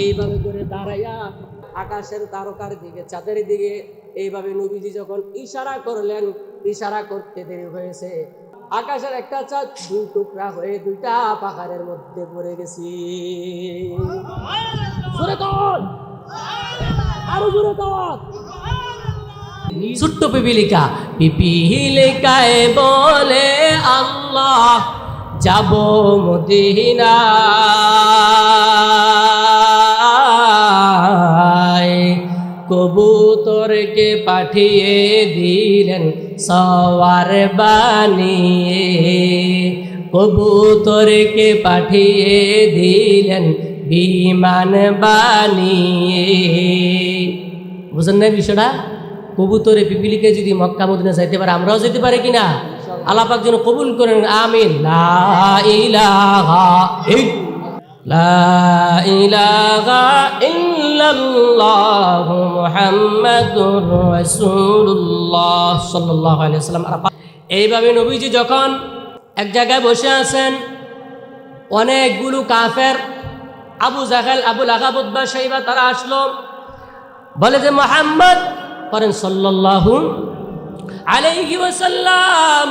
এইভাবে করে দাঁড়াইয়া আকাশের তারকার দিকে, চাঁদের দিকে এইভাবে নবীজি যখন ইশারা করলেন, ইশারা করতে দেরি হয়েছে, আকাশের একটা চাঁদ দুই টুকরা হয়ে দুইটা পাহাড়ের মধ্যে পড়ে গেছি। আরো জোরে কর। ছোট্ট পিপিলিকা, পিপিলিকায় বলে আল্লাহ যাব মদিনায়, কবুতরকে পাঠিয়ে দিলেন সওয়ার বানিয়ে, কবুতরকে পাঠিয়ে দিলেন বিমান বানিয়ে। বুঝেন না বিষয়টা? কবুতরে পিপিলিকে যদি মক্কা মদিনা যাইতে পারে, আমরাও যেতে পারি কিনা? আল্লাহ পাক যেন কবুল করেন, আমিন। লা ইলাহা ইল্লাল্লাহু মুহাম্মাদুর রাসূলুল্লাহ সাল্লাল্লাহু আলাইহি ওয়াসাল্লাম। এইভাবে নবীজি যখন এক জায়গায় বসে আছেন, অনেকগুলো কাফের, আবু জাহেল, আবু লাহাব, উতবা, শাইবা, তারা আসলো, বলে যে মুহাম্মদ করেন সাল্লাল্লাহু আলাইহি ওয়াসাল্লাম,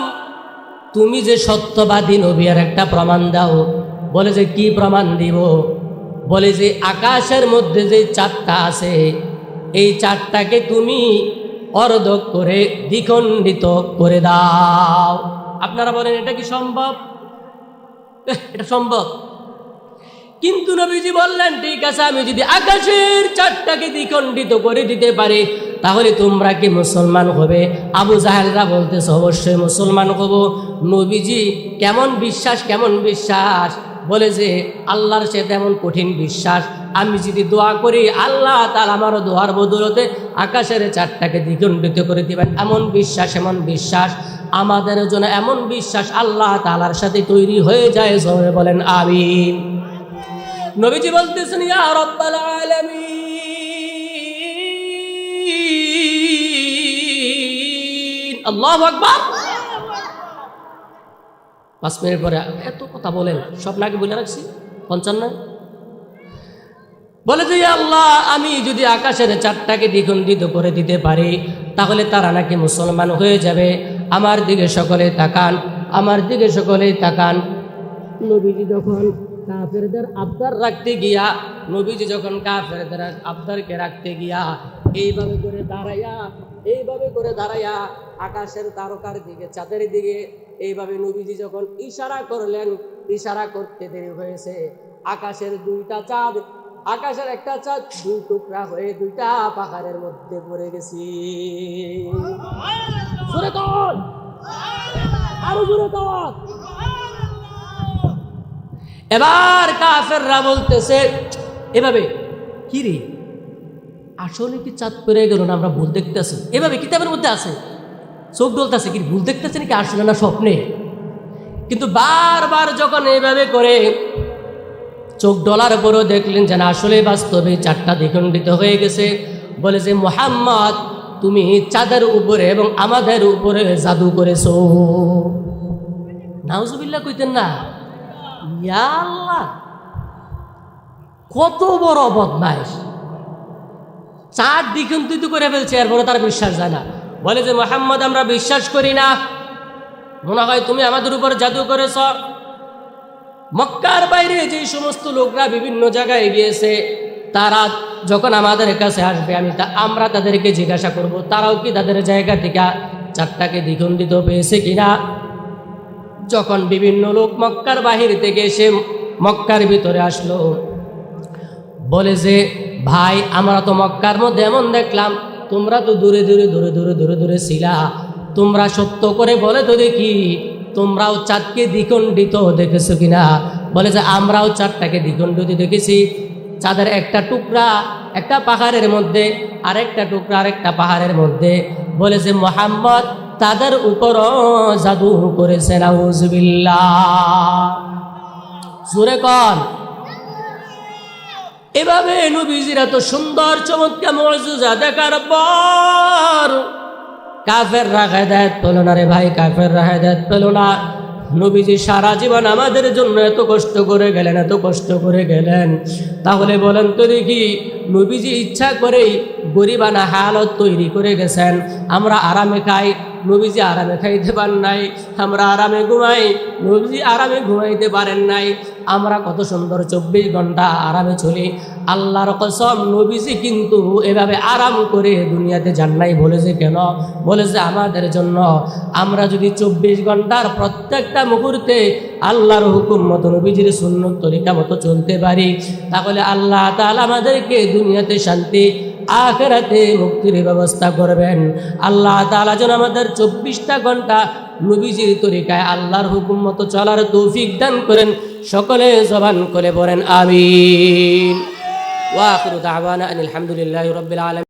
তুমি যে সত্যবাদী নবী, আর একটা প্রমাণ দাও। বলে যে কি প্রমাণ দিব? বলে যে আকাশের মধ্যে যে চাঁদটা আছে, এই চাঁদটাকে তুমি অর্ধ করে দ্বিখণ্ডিত করে দাও। আপনারা বলেন এটা কি সম্ভব? এটা সম্ভব? কিন্তু নবীজি বললেন ঠিক আছে, আমি যদি আকাশের চাঁদটাকে দ্বিখণ্ডিত করে দিতে পারি, তাহলে তোমরা কি মুসলমান হবে? আবু জাহেলরা বলতেছে অবশ্যই মুসলমান হব। নবীজি কেমন বিশ্বাস, কেমন বিশ্বাস! বলে যে আল্লাহর সে তেমন কঠিন বিশ্বাস, আমি যদি দোয়া করি আল্লাহ তাআলা আমারও দোয়ার বদৌলতে আকাশের চাঁদটাকে দ্বিখণ্ডিত করে দিবেন। এমন বিশ্বাস, এমন বিশ্বাস আমাদের জন্য, এমন বিশ্বাস আল্লাহ তাআলার সাথে তৈরি হয়ে যায়। সবাই বলেন আমিন। নবীজি বলতেছেন ইয়া রাব্বাল আলামিন, আল্লাহু আকবার। 5 মিনিট পরে এত কথা বলেন, সব নাকি বলে রাখছি 55। বলে যে আল্লাহ, আমি যদি আকাশের চাঁদটাকে দ্বিখণ্ডিত করে দিতে পারি, তাহলে তারা নাকি মুসলমান হয়ে যাবে। আমার দিকে সকলে তাকান, আমার দিকে সকলেই তাকান। নবীজি যখন কাফেরদের আবদার রাখতে গিয়া, নবীজি যখন কাফেরদের আবদারকে রাখতে গিয়া এইভাবে করে দাঁড়াইয়া, এইভাবে করে দাঁড়াইয়া আকাশের তারকার দিকে, চাঁদের দিকে এইভাবে নবীজি যখন ইশারা করলেন, ইশারা করতে দেরি হয়েছে, আকাশের দুইটা চাঁদ, আকাশের একটা চাঁদ দুই টুকরা হয়ে দুইটা পাহাড়ের মধ্যে পড়ে গেছি। জোরে কর, আরো জোরে কর। এবার কাফেররা বলতেছে এভাবে, কি রে আসলে কি চাঁদ পড়ে গেল না? আমরা ভুল দেখতেছি। এভাবে কিতাবের মধ্যে আছে, চোখ ডলতেছে, কি ভুল দেখতেছে নাকি আসলে না স্বপ্নে? কিন্তু বারবার যখন এইভাবে করে চোখ ডলার পরেও দেখলেন যে না, আসলে বাস্তবে চাঁদটা দ্বিখণ্ডিত হয়ে গেছে। বলে যে মুহাম্মদ, তুমি চাঁদের উপরে এবং আমাদের উপরে জাদু করেছো। নাউজুবিল্লাহ কইতেন না? ইয়া আল্লাহ, কত বড় বদমাইশ! চাঁদ দ্বিখণ্ডিত করে ফেলছে, এরপরে তার বিশ্বাস যায় না। বলে যে মুহাম্মদ, আমরা বিশ্বাস করি না, মনে হয় তুমি আমাদের উপর জাদু করেছ। মক্কার বাইরে যে সমস্ত লোকরা বিভিন্ন জায়গায় গিয়েছে, তারা যখন আমাদের কাছে আসবে, আমরা তাদেরকে জিজ্ঞাসা করব তারাও কি তাদের জায়গা থেকে চাঁদটাকে দ্বিখণ্ডিত পেয়েছে কিনা। যখন বিভিন্ন লোক মক্কার বাহির থেকে এসে মক্কার ভিতরে আসলো, বলে যে ভাই, আমরা তো মক্কার মধ্যে এমন দেখলাম, তোমরা তো দূরে দূরে দূরে দূরে দূরে দূরে ছিলা, তোমরা সত্য করে বলে তো দেখি, তোমরাও চাঁদকে দ্বিখণ্ডিত দেখেছো কিনা? বলে যে আমরাও চাঁদটাকে দ্বিখণ্ডিত দেখেছি। চাঁদের একটা টুকরা একটা পাহাড়ের মধ্যে, আরেকটা টুকরা আরেকটা পাহাড়ের মধ্যে। বলে যে মুহাম্মদ তাদের উপরও জাদু করেছে। নাউজুবিল্লাহ, জোরে কর। এভাবে নবীজির এত সুন্দর চমৎকার মুজিজা দেখার পর কাফেররা হেদায়েত পেল না রে ভাই, কাফেররা হেদায়েত পেল না। নবীজি সারা জীবন আমাদের জন্য এত কষ্ট করে গেলেন, এত কষ্ট করে গেলেন, তাহলে বলেন তো দেখি, নবীজি ইচ্ছা করেই গরিবানা হালত তৈরি করে গেছেন। আমরা আরামে খাই, নবীজি আরামে খাইতে পারেন নাই। আমরা আরামে ঘুমাই, নবীজি আরামে ঘুমাইতে পারেন নাই। আমরা কত সুন্দর 24 ঘন্টা আরামে চলি। আল্লাহর কসম, নবীজি কিন্তু এভাবে আরাম করে দুনিয়াতে যান নাই। বলেছে কেন? বলেছে আমাদের জন্য। আমরা যদি 24 ঘন্টার প্রত্যেকটা মুহূর্তে আল্লাহর হুকুম মতো, নবীজির সুন্নত তরিকা মতো চলতে পারি, তাহলে আল্লাহ তাআলা আমাদেরকে দুনিয়াতে শান্তি, আখিরাতে মুক্তির ব্যবস্থা করবেন। আল্লাহ তাআলা যেন আমাদের 24টা ঘন্টা নবীজির তরিকায় আল্লাহর হুকুম মতো চলার তৌফিক দান করেন। সকলে জবান করে পড়েন আমিন। ওয়া আখিরু দাওয়ানা আনিল হামদুলিল্লাহি রাব্বিল আলামিন।